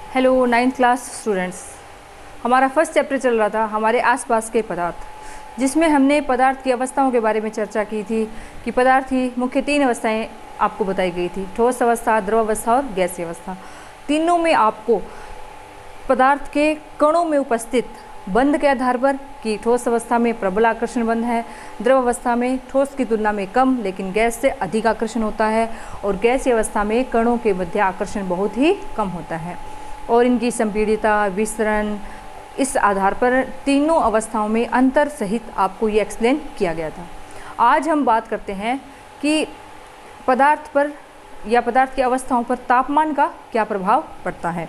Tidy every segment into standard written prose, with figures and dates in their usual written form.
Hello ninth class students. हमारा first chapter चल रहा था हमारे आसपास के पदार्थ, जिसमें हमने पदार्थ की अवस्थाओं के बारे में चर्चा की थी कि पदार्थ की मुख्य 3 अवस्थाएं आपको बताई गई थी, ठोस अवस्था, द्रव अवस्था और गैसीय अवस्था। तीनों में आपको पदार्थ के कणों में उपस्थित बंध के आधार पर कि ठोस अवस्था में प्रबल आकर्षण बंध है, द्रव अवस्था में ठोस की तुलना में कम लेकिन गैस से अधिक आकर्षण होता है, और गैसीय अवस्था में कणों के मध्य आकर्षण बहुत ही कम होता है, और इनकी संपीड़ितता, विसरण, इस आधार पर तीनों अवस्थाओं में अंतर सहित आपको ये एक्सप्लेन किया गया था। आज हम बात करते हैं कि पदार्थ पर या पदार्थ की अवस्थाओं पर तापमान का क्या प्रभाव पड़ता है।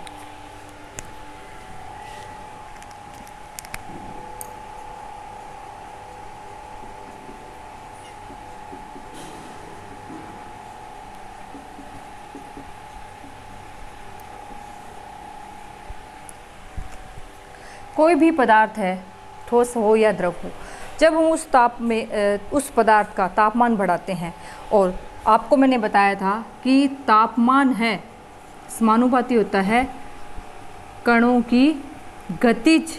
कोई भी पदार्थ है, ठोस हो या द्रव हो, जब हम उस पदार्थ का तापमान बढ़ाते हैं, और आपको मैंने बताया था कि तापमान है समानुपाती होता है कणों की गतिज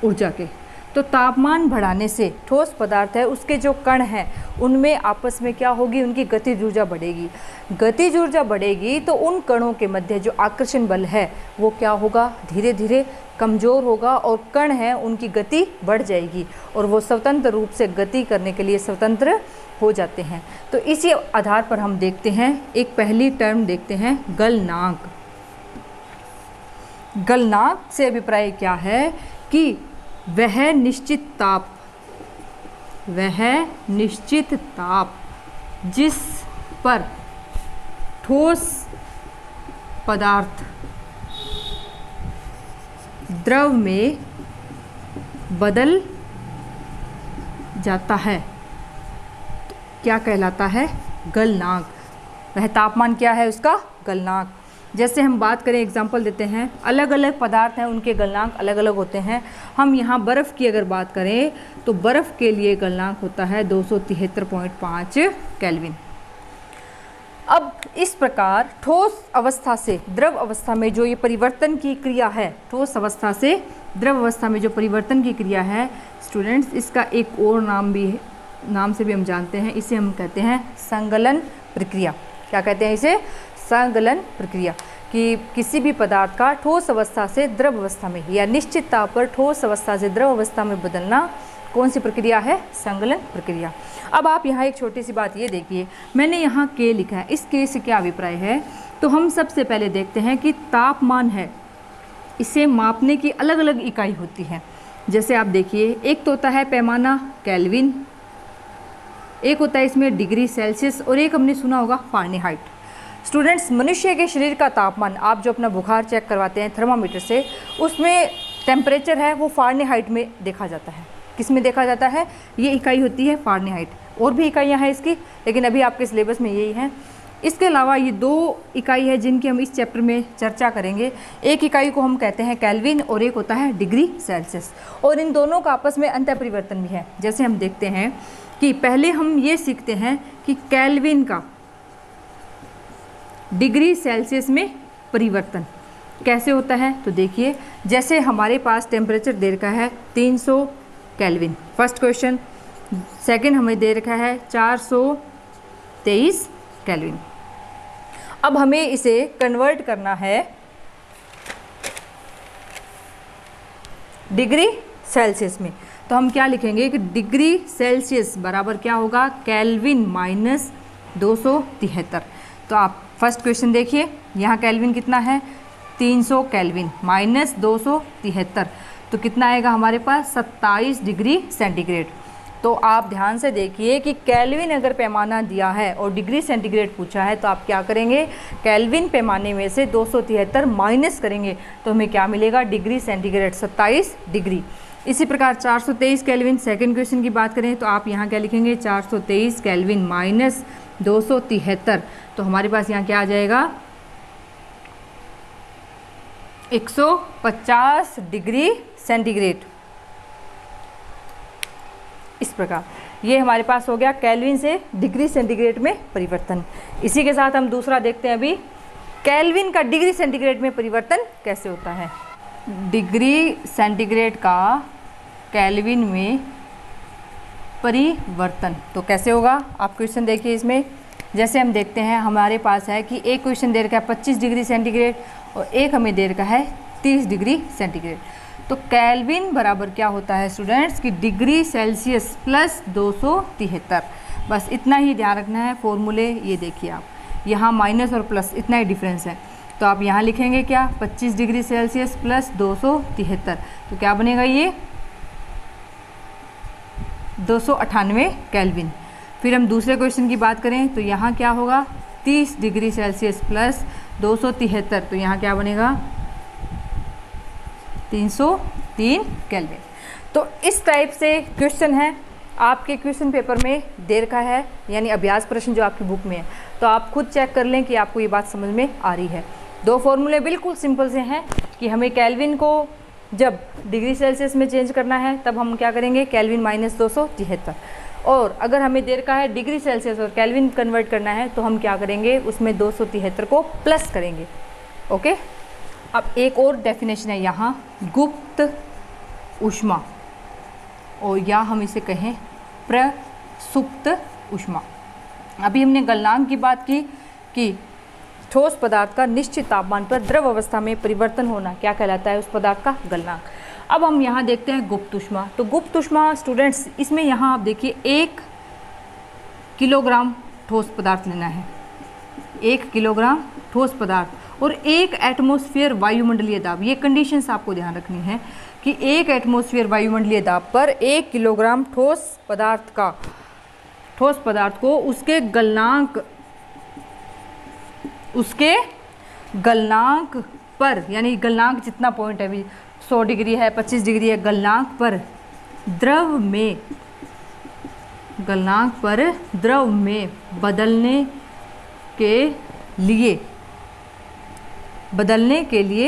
ऊर्जा के। तो तापमान बढ़ाने से ठोस पदार्थ है उसके जो कण हैं उनमें आपस में क्या होगी, उनकी गतिज ऊर्जा बढ़ेगी। गतिज ऊर्जा बढ़ेगी तो उन कणों के मध्य जो आकर्षण बल है वो क्या होगा, धीरे धीरे कमज़ोर होगा, और कण हैं उनकी गति बढ़ जाएगी और वो स्वतंत्र रूप से गति करने के लिए स्वतंत्र हो जाते हैं। तो इसी आधार पर हम देखते हैं, एक पहली टर्म देखते हैं गलनांक। गलनांक से अभिप्राय क्या है कि वह निश्चित ताप जिस पर ठोस पदार्थ द्रव में बदल जाता है क्या कहलाता है, गलनांक। वह तापमान क्या है उसका, गलनांक। जैसे हम बात करें, एग्जाम्पल देते हैं, अलग अलग पदार्थ हैं उनके गलनांक अलग अलग होते हैं। हम यहाँ बर्फ़ की अगर बात करें तो बर्फ़ के लिए गलनांक होता है 273.5 केल्विन। अब इस प्रकार ठोस अवस्था से द्रव अवस्था में जो ये परिवर्तन की क्रिया है, ठोस अवस्था से द्रव अवस्था में जो परिवर्तन की क्रिया है स्टूडेंट्स, इसका एक और नाम से भी हम जानते हैं, इसे हम कहते हैं संगलन प्रक्रिया। क्या कहते हैं इसे, संगलन प्रक्रिया। कि किसी भी पदार्थ का ठोस अवस्था से द्रव अवस्था में या निश्चित ताप पर ठोस अवस्था से द्रव अवस्था में बदलना कौन सी प्रक्रिया है, संगलन प्रक्रिया। अब आप यहाँ एक छोटी सी बात ये देखिए, मैंने यहाँ के लिखा है, इस के से क्या अभिप्राय है। तो हम सबसे पहले देखते हैं कि तापमान है, इसे मापने की अलग अलग इकाई होती है। जैसे आप देखिए, एक तो होता है पैमाना केल्विन, एक होता है इसमें डिग्री सेल्सियस, और एक हमने सुना होगा फ़ारेनहाइट। स्टूडेंट्स, मनुष्य के शरीर का तापमान, आप जो अपना बुखार चेक करवाते हैं थर्मामीटर से, उसमें टेम्परेचर है वो फ़ारेनहाइट में देखा जाता है। किस में देखा जाता है, ये इकाई होती है फ़ारेनहाइट। और भी इकाइयाँ हैं इसकी, लेकिन अभी आपके सिलेबस में यही है। इसके अलावा ये 2 इकाई है जिनकी हम इस चैप्टर में चर्चा करेंगे। एक इकाई को हम कहते हैं केल्विन और एक होता है डिग्री सेल्सियस, और इन दोनों का आपस में अंतर परिवर्तन भी है। जैसे हम देखते हैं कि पहले हम ये सीखते हैं कि केल्विन का डिग्री सेल्सियस में परिवर्तन कैसे होता है। तो देखिए, जैसे हमारे पास टेम्परेचर दे रखा है 300 केल्विन, फर्स्ट क्वेश्चन। सेकंड हमें दे रखा है 423 केल्विन। अब हमें इसे कन्वर्ट करना है डिग्री सेल्सियस में। तो हम क्या लिखेंगे कि डिग्री सेल्सियस बराबर क्या होगा, केल्विन माइनस 273। तो आप फर्स्ट क्वेश्चन देखिए, यहाँ केल्विन कितना है, 300 केल्विन माइनस 273, तो कितना आएगा हमारे पास 27 डिग्री सेंटीग्रेड। तो आप ध्यान से देखिए कि केल्विन अगर पैमाना दिया है और डिग्री सेंटीग्रेड पूछा है तो आप क्या करेंगे, केल्विन पैमाने में से 273 माइनस करेंगे तो हमें क्या मिलेगा, डिग्री सेंटीग्रेड 27 डिग्री। इसी प्रकार 423 केल्विन, सेकंड क्वेश्चन की बात करें तो आप यहाँ क्या लिखेंगे, 423 केल्विन माइनस 273, तो हमारे पास यहाँ क्या आ जाएगा, 150 डिग्री सेंटीग्रेड। इस प्रकार ये हमारे पास हो गया केल्विन से डिग्री सेंटीग्रेड में परिवर्तन। इसी के साथ हम दूसरा देखते हैं अभी केल्विन का डिग्री सेंटीग्रेड में परिवर्तन कैसे होता है? डिग्री सेंटीग्रेड का केल्विन में परिवर्तन तो कैसे होगा? आप क्वेश्चन देखिए इसमें। जैसे हम देखते हैं हमारे पास है कि एक क्वेश्चन दे रखा है 25 डिग्री सेंटीग्रेड और एक हमें दे रखा है 30 डिग्री सेंटीग्रेड। तो केल्विन बराबर क्या होता है स्टूडेंट्स की डिग्री सेल्सियस प्लस 273। बस इतना ही ध्यान रखना है। फॉर्मूले ये देखिए आप, यहाँ माइनस और प्लस इतना ही डिफरेंस है। तो आप यहाँ लिखेंगे क्या? 25 डिग्री सेल्सियस प्लस 273। तो क्या बनेगा ये? 298 केल्विन। फिर हम दूसरे क्वेश्चन की बात करें तो यहाँ क्या होगा? 30 डिग्री सेल्सियस प्लस 273। तो यहाँ क्या बनेगा? 303 केल्विन। तो इस टाइप से क्वेश्चन है आपके क्वेश्चन पेपर में दे रखा है, यानी अभ्यास प्रश्न जो आपकी बुक में है। तो आप खुद चेक कर लें कि आपको ये बात समझ में आ रही है। दो फॉर्मूले बिल्कुल सिंपल से हैं कि हमें केल्विन को जब डिग्री सेल्सियस में चेंज करना है तब हम क्या करेंगे? Kelvin minus 273। और अगर हमें दे रखा है डिग्री सेल्सियस और केल्विन कन्वर्ट करना है तो हम क्या करेंगे? उसमें 273 को प्लस करेंगे। ओके। अब एक और डेफिनेशन है यहाँ, गुप्त ऊष्मा, और या हम इसे कहें प्रसुप्त ऊष्मा। अभी हमने गलनांक की बात की कि ठोस पदार्थ का निश्चित तापमान पर द्रव अवस्था में परिवर्तन होना क्या कहलाता है? उस पदार्थ का गलनांक। अब हम यहाँ देखते हैं गुप्त ऊष्मा। तो गुप्त ऊष्मा स्टूडेंट्स, इसमें यहाँ आप देखिए 1 किलोग्राम ठोस पदार्थ लेना है, 1 किलोग्राम ठोस पदार्थ और 1 एटमॉस्फेयर वायुमंडलीय दाब। ये कंडीशंस आपको ध्यान रखनी है कि 1 एटमॉस्फेयर वायुमंडलीय दाब पर 1 किलोग्राम ठोस पदार्थ को उसके गलनांक पर, यानी गलनांक जितना पॉइंट है, अभी 100 डिग्री है, 25 डिग्री है, गलनांक पर द्रव में बदलने के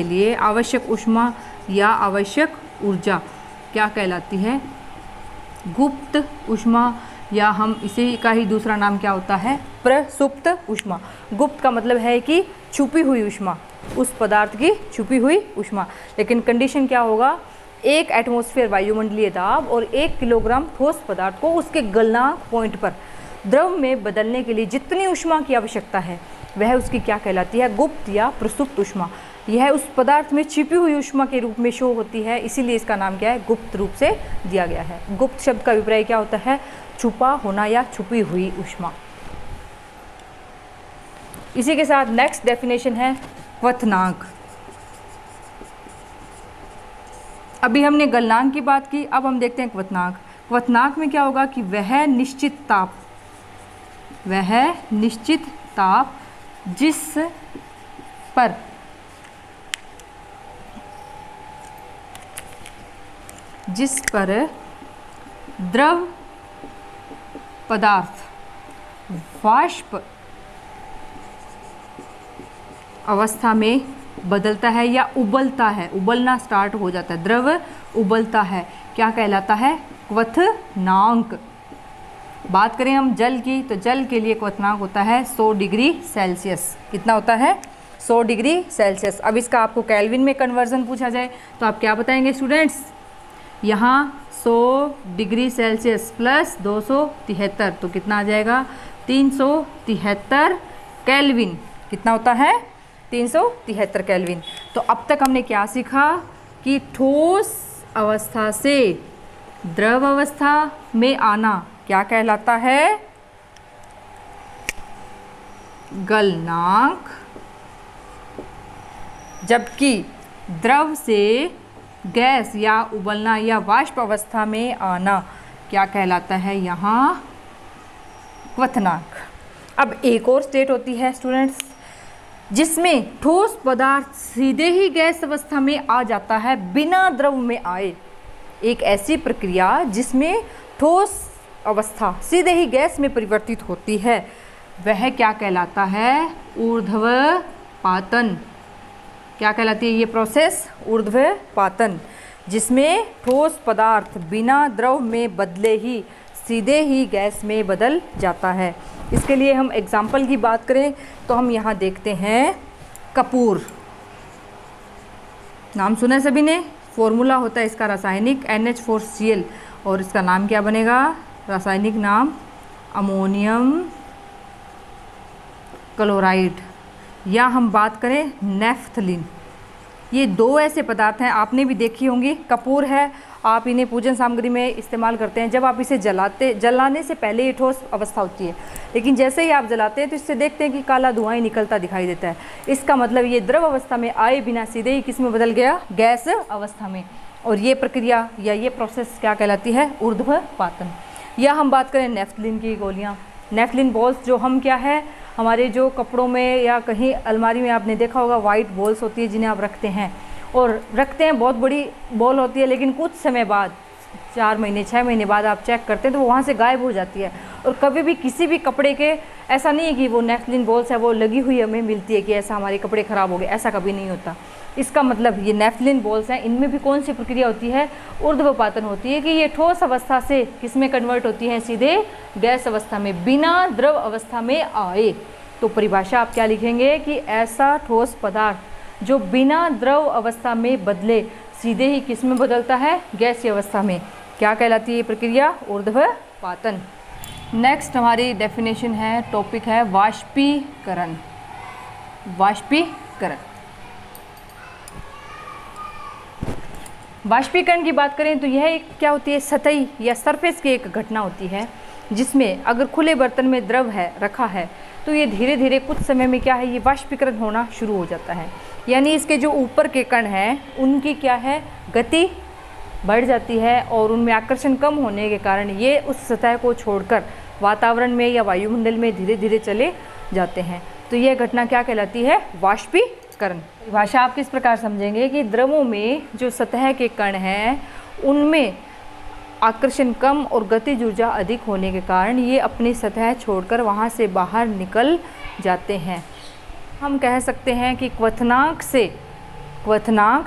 लिए आवश्यक ऊष्मा या आवश्यक ऊर्जा क्या कहलाती है? गुप्त ऊष्मा, या हम इसे का ही दूसरा नाम क्या होता है? प्रसुप्त ऊष्मा। गुप्त का मतलब है कि छुपी हुई ऊष्मा, उस पदार्थ की छुपी हुई ऊष्मा। लेकिन कंडीशन क्या होगा? 1 एटमॉस्फेयर वायुमंडलीय दाब और 1 किलोग्राम ठोस पदार्थ को उसके गलनांक पॉइंट पर द्रव में बदलने के लिए जितनी ऊष्मा की आवश्यकता है वह उसकी क्या कहलाती है? गुप्त या प्रसुप्त ऊष्मा। यह उस पदार्थ में छिपी हुई ऊष्मा के रूप में शो होती है, इसीलिए इसका नाम क्या है? गुप्त रूप से दिया गया है। गुप्त शब्द का अभिप्राय क्या होता है? छुपा होना या छुपी हुई ऊष्मा। इसी के साथ नेक्स्ट डेफिनेशन है क्वथनांक। अभी हमने गलनांक की बात की, अब हम देखते हैं क्वथनांक। क्वथनांक में क्या होगा कि वह निश्चित ताप जिस पर द्रव पदार्थ वाष्प अवस्था में बदलता है या उबलता है, उबलना स्टार्ट हो जाता है, द्रव उबलता है, क्या कहलाता है? क्वथनांक। बात करें हम जल की, तो जल के लिए क्वथनांक होता है 100 डिग्री सेल्सियस। कितना होता है? 100 डिग्री सेल्सियस। अब इसका आपको केल्विन में कन्वर्जन पूछा जाए तो आप क्या बताएंगे स्टूडेंट्स? यहाँ 100 डिग्री सेल्सियस प्लस 273 तो कितना आ जाएगा? 373 केल्विन। कितना होता है? 373 केल्विन। तो अब तक हमने क्या सीखा कि ठोस अवस्था से द्रव अवस्था में आना क्या कहलाता है? गलनांक। जबकि द्रव से गैस या उबलना या वाष्प अवस्था में आना क्या कहलाता है? यहाँ क्वथनांक। अब एक और स्टेट होती है स्टूडेंट्स जिसमें ठोस पदार्थ सीधे ही गैस अवस्था में आ जाता है बिना द्रव में आए। एक ऐसी प्रक्रिया जिसमें ठोस अवस्था सीधे ही गैस में परिवर्तित होती है वह क्या कहलाता है? ऊर्ध्वपातन। क्या कहलाती है ये प्रोसेस? ऊर्ध्वपातन, जिसमें ठोस पदार्थ बिना द्रव में बदले ही सीधे ही गैस में बदल जाता है। इसके लिए हम एग्जाम्पल की बात करें तो हम यहाँ देखते हैं कपूर, नाम सुना है सभी ने। फॉर्मूला होता है इसका रासायनिक NH4Cl और इसका नाम क्या बनेगा, रासायनिक नाम अमोनियम क्लोराइड। या हम बात करें नेफ्थलीन, ये दो ऐसे पदार्थ हैं, आपने भी देखी होंगी। कपूर है, आप इन्हें पूजन सामग्री में इस्तेमाल करते हैं। जब आप इसे जलाने से पहले ये ठोस अवस्था होती है, लेकिन जैसे ही आप जलाते हैं तो इससे देखते हैं कि काला धुआं ही निकलता दिखाई देता है। इसका मतलब ये द्रव अवस्था में आए बिना सीधे ही किस में बदल गया, गैस अवस्था में। और ये प्रक्रिया या ये प्रोसेस क्या कहलाती है, ऊर्ध्वपातन। या हम बात करें नेफ्थलीन की गोलियाँ, नेफ्थलीन बॉल्स, जो हम क्या है हमारे जो कपड़ों में या कहीं अलमारी में आपने देखा होगा वाइट बॉल्स होती है जिन्हें आप रखते हैं और रखते हैं, बहुत बड़ी बॉल होती है, लेकिन कुछ समय बाद 4 महीने 6 महीने बाद आप चेक करते हैं तो वो वहाँ से गायब हो जाती है। और कभी भी किसी भी कपड़े के ऐसा नहीं है कि वो नेफ्थलीन बॉल्स है वो लगी हुई हमें मिलती है कि ऐसा हमारे कपड़े ख़राब हो गए, ऐसा कभी नहीं होता। इसका मतलब ये नेफ्थलीन बॉल्स हैं, इनमें भी कौन सी प्रक्रिया होती है, ऊर्ध्वपातन होती है कि ये ठोस अवस्था से किस में कन्वर्ट होती है, सीधे गैस अवस्था में, बिना द्रव अवस्था में आए। तो परिभाषा आप क्या लिखेंगे कि ऐसा ठोस पदार्थ जो बिना द्रव अवस्था में बदले सीधे ही किस में बदलता है, गैसीय अवस्था में, क्या कहलाती है ये प्रक्रिया, ऊर्ध्वपातन। नेक्स्ट हमारी डेफिनेशन है, टॉपिक है वाष्पीकरण। वाष्पीकरण, वाष्पीकरण की बात करें तो यह एक क्या होती है, सतही या सरफेस की एक घटना होती है जिसमें अगर खुले बर्तन में द्रव है रखा है तो ये धीरे धीरे कुछ समय में क्या है, ये वाष्पीकरण होना शुरू हो जाता है। यानी इसके जो ऊपर के कण हैं उनकी क्या है, गति बढ़ जाती है और उनमें आकर्षण कम होने के कारण ये उस सतह को छोड़कर वातावरण में या वायुमंडल में धीरे धीरे चले जाते हैं। तो यह घटना क्या कहलाती है, वाष्पीकरण। परिभाषा आप किस प्रकार समझेंगे कि द्रवों में जो सतह के कण हैं उनमें आकर्षण कम और गतिज ऊर्जा अधिक होने के कारण ये अपनी सतह छोड़कर वहाँ से बाहर निकल जाते हैं। हम कह सकते हैं कि क्वथनांक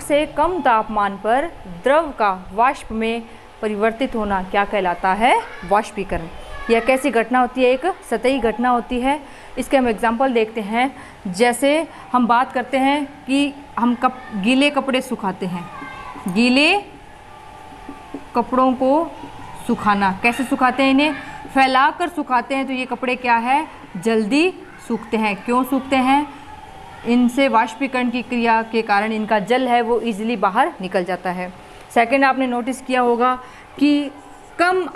से कम तापमान पर द्रव का वाष्प में परिवर्तित होना क्या कहलाता है, वाष्पीकरण। यह कैसी घटना होती है, एक सतही घटना होती है। इसके हम एग्जाम्पल देखते हैं। जैसे हम बात करते हैं कि हम गीले कपड़े सुखाते हैं, गीले कपड़ों को सुखाना, कैसे सुखाते हैं, इन्हें फैलाकर सुखाते हैं तो ये कपड़े क्या है, जल्दी सूखते हैं। क्यों सूखते हैं, इनसे वाष्पीकरण की क्रिया के कारण इनका जल है वो इजीली बाहर निकल जाता है। सेकंड, आपने नोटिस किया होगा कि कम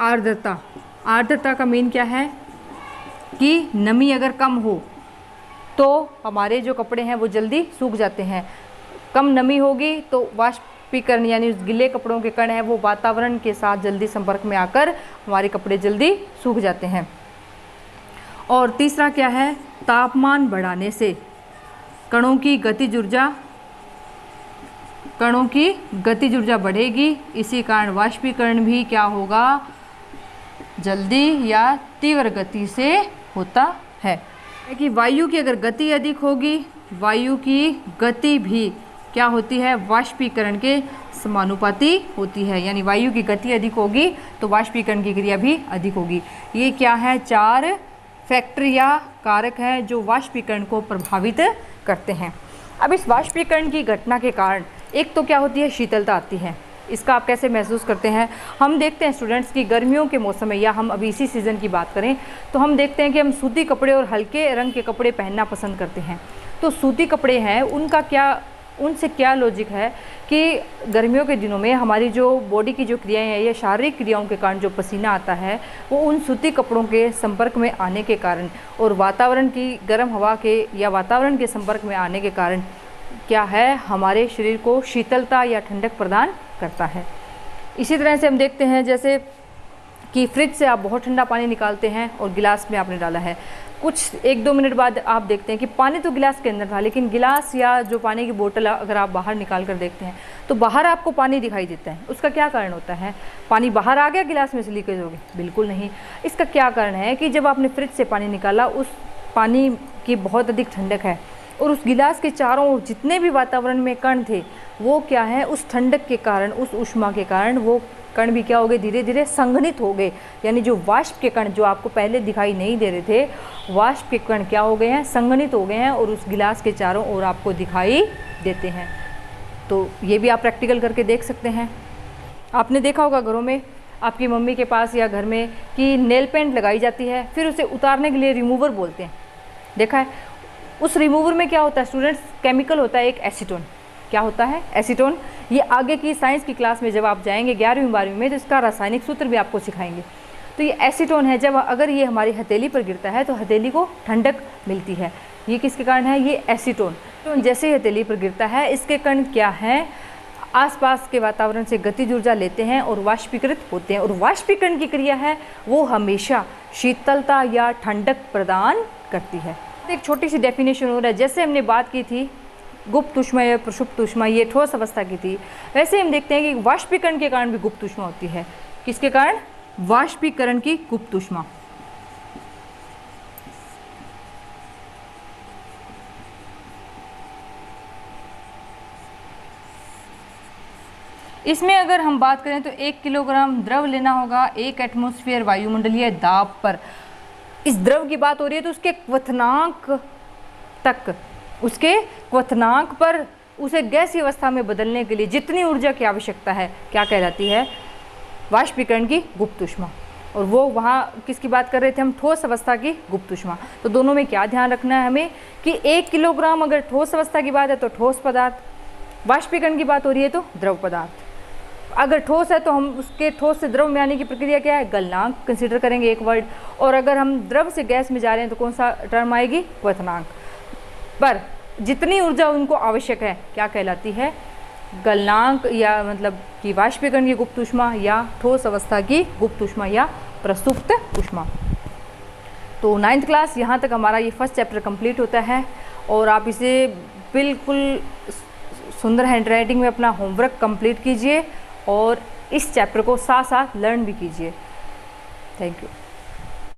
आर्द्रता का मीन क्या है कि नमी अगर कम हो तो हमारे जो कपड़े हैं वो जल्दी सूख जाते हैं। कम नमी होगी तो वाष्पीकरण यानी उस गिले कपड़ों के कण हैं वो वातावरण के साथ जल्दी संपर्क में आकर हमारे कपड़े जल्दी सूख जाते हैं। और तीसरा क्या है, तापमान बढ़ाने से कणों की गतिज ऊर्जा बढ़ेगी, इसी कारण वाष्पीकरण भी क्या होगा, जल्दी या तीव्र गति से होता है। कि वायु की अगर गति अधिक होगी, वायु की गति भी क्या होती है, वाष्पीकरण के समानुपाती होती है। यानी वायु की गति अधिक होगी तो वाष्पीकरण की क्रिया भी अधिक होगी। ये क्या है, 4 फैक्टर या कारक हैं जो वाष्पीकरण को प्रभावित करते हैं। अब इस वाष्पीकरण की घटना के कारण एक तो क्या होती है, शीतलता आती है। इसका आप कैसे महसूस करते हैं, हम देखते हैं स्टूडेंट्स की गर्मियों के मौसम में या हम अभी इसी सीज़न की बात करें तो हम देखते हैं कि हम सूती कपड़े और हल्के रंग के कपड़े पहनना पसंद करते हैं। तो सूती कपड़े हैं उनसे क्या लॉजिक है कि गर्मियों के दिनों में हमारी जो बॉडी की जो क्रियाएं हैं या शारीरिक क्रियाओं के कारण जो पसीना आता है वो उन सूती कपड़ों के संपर्क में आने के कारण और वातावरण की गर्म हवा के या वातावरण के संपर्क में आने के कारण क्या है, हमारे शरीर को शीतलता या ठंडक प्रदान करता है। इसी तरह से हम देखते हैं जैसे कि फ्रिज से आप बहुत ठंडा पानी निकालते हैं और गिलास में आपने डाला है, कुछ 1-2 मिनट बाद आप देखते हैं कि पानी तो गिलास के अंदर था लेकिन गिलास या जो पानी की बोतल अगर आप बाहर निकाल कर देखते हैं तो बाहर आपको पानी दिखाई देता है। उसका क्या कारण होता है, पानी बाहर आ गया गिलास में से लीकेज हो गई, बिल्कुल नहीं। इसका क्या कारण है कि जब आपने फ्रिज से पानी निकाला उस पानी की बहुत अधिक ठंडक है और उस गिलास के चारों ओर जितने भी वातावरण में कण थे वो क्या है, उस ठंडक के कारण, उस ऊष्मा के कारण वो कण भी क्या हो गए, धीरे धीरे संघनित हो गए, यानी जो वाष्प के कण जो आपको पहले दिखाई नहीं दे रहे थे, वाष्प के कण क्या हो गए हैं, संघनित हो गए हैं और उस गिलास के चारों ओर आपको दिखाई देते हैं। तो ये भी आप प्रैक्टिकल करके देख सकते हैं। आपने देखा होगा घरों में आपकी मम्मी के पास या घर में कि नेल पेंट लगाई जाती है, फिर उसे उतारने के लिए रिमूवर बोलते हैं, देखा है। उस रिमूवर में क्या होता है स्टूडेंट्स, केमिकल होता है एक एसीटोन। क्या होता है, एसीटोन। ये आगे की साइंस की क्लास में जब आप जाएंगे 11वीं 12वीं में तो इसका रासायनिक सूत्र भी आपको सिखाएंगे। तो ये एसीटोन है, जब अगर ये हमारी हथेली पर गिरता है तो हथेली को ठंडक मिलती है। ये किसके कारण है, ये एसीटोन। तो जैसे ही हथेली पर गिरता है इसके कण क्या हैं, आसपास के वातावरण से गतिज ऊर्जा लेते हैं और वाष्पीकृत होते हैं, और वाष्पीकरण की क्रिया है वो हमेशा शीतलता या ठंडक प्रदान करती है। एक छोटी सी डेफिनेशन हो रहा है, जैसे हमने बात की थी गुप्त ऊष्मा या प्रसुप्त ऊष्मा, ये ठोस अवस्था की थी, वैसे हम देखते हैं कि वाष्पीकरण के कारण भी गुप्त ऊष्मा होती है। किसके कारण, वाष्पीकरण की गुप्त ऊष्मा। इसमें अगर हम बात करें तो 1 किलोग्राम द्रव लेना होगा 1 एटमॉस्फेयर वायुमंडलीय दाब पर। इस द्रव की बात हो रही है तो उसके क्वथनांक तक, उसके क्वथनांक पर उसे गैसीय अवस्था में बदलने के लिए जितनी ऊर्जा की आवश्यकता है क्या कहलाती है, वाष्पीकरण की गुप्त ऊष्मा। और वो वहाँ किसकी बात कर रहे थे हम, ठोस अवस्था की गुप्त ऊष्मा। तो दोनों में क्या ध्यान रखना है हमें कि 1 किलोग्राम अगर ठोस अवस्था की बात है तो ठोस पदार्थ, वाष्पीकरण की बात हो रही है तो द्रव पदार्थ। अगर ठोस है तो हम उसके ठोस से द्रव में आने की प्रक्रिया क्या है, गलनांक कंसीडर करेंगे एक वर्ड। और अगर हम द्रव से गैस में जा रहे हैं तो कौन सा टर्म आएगी, क्वथनांक। पर जितनी ऊर्जा उनको आवश्यक है क्या कहलाती है, गलनांक, या मतलब कि वाष्पीकरण की गुप्त ऊष्मा या ठोस अवस्था की गुप्त ऊष्मा या प्रसुप्त ऊष्मा। तो 9th क्लास यहाँ तक हमारा ये फर्स्ट चैप्टर कंप्लीट होता है, और आप इसे बिल्कुल सुंदर हैंडराइटिंग में अपना होमवर्क कंप्लीट कीजिए और इस चैप्टर को साथ साथ लर्न भी कीजिए। Thank you.